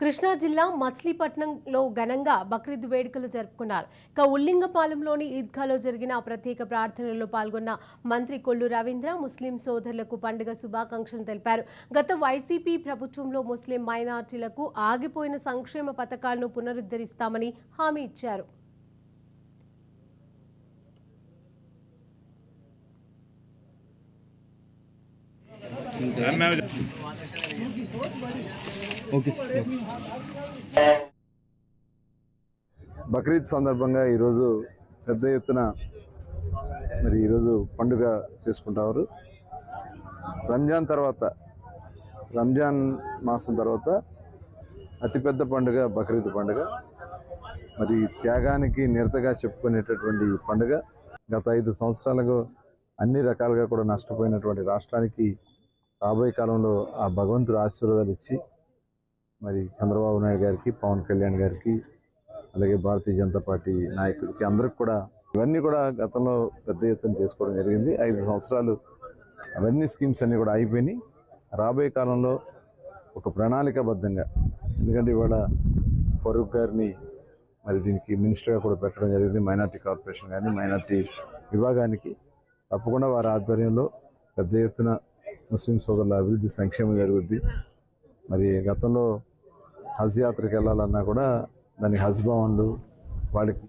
కృష్ణా జిల్లా మచిలీపట్నంలో ఘనంగా బక్రీద్ వేడుకలు జరుపుకున్నారు. ఉల్లింగపాలెంలోని ఈద్గాలో జరిగిన ప్రత్యేక ప్రార్థనలో పాల్గొన్న మంత్రి కొల్లు రవీంద్ర ముస్లిం సోదరులకు పండుగ శుభాకాంక్షలు తెలిపారు. గత వైసీపీ ప్రభుత్వంలో ముస్లిం మైనార్టీలకు ఆగిపోయిన సంక్షేమ పథకాలను పునరుద్ధరిస్తామని హామీ ఇచ్చారు. బక్రీద్ సందర్భంగా ఈరోజు పెద్ద ఎత్తున ఈరోజు పండుగ చేసుకుంటారు. రంజాన్ మాసం తర్వాత అతిపెద్ద పండుగ బక్రీద్ పండుగ. త్యాగానికి నిరతగా చెప్పుకునేటటువంటి పండుగ. గత 5 సంవత్సరాలుగా అన్ని రకాలుగా కూడా నష్టపోయినటువంటి రాష్ట్రానికి రాబోయే కాలంలో ఆ భగవంతుడు ఆశీర్వాదాలు ఇచ్చి చంద్రబాబు నాయుడు గారికి, పవన్ కళ్యాణ్ గారికి, అలాగే భారతీయ జనతా పార్టీ నాయకులకి అందరికి కూడా ఇవన్నీ కూడా గతంలో పెద్ద ఎత్తున చేసుకోవడం జరిగింది. 5 సంవత్సరాలు అవన్నీ స్కీమ్స్ అన్నీ కూడా అయిపోయినాయి. రాబోయే కాలంలో ఒక ప్రణాళికాబద్ధంగా, ఎందుకంటే ఇవాళ ఫరూక్ గారిని దీనికి మినిస్టర్గా కూడా పెట్టడం జరిగింది. మైనార్టీ కార్పొరేషన్ కానీ మైనార్టీ విభాగానికి తప్పకుండా వారి ఆధ్వర్యంలో పెద్ద ఎత్తున ముస్లిం సోదరుల అభివృద్ధి, సంక్షేమం జరుగుద్ది. గతంలో హజ్ యాత్రకి వెళ్ళాలన్నా కూడా దానికి హజ్ భవన్లు, వాళ్ళకి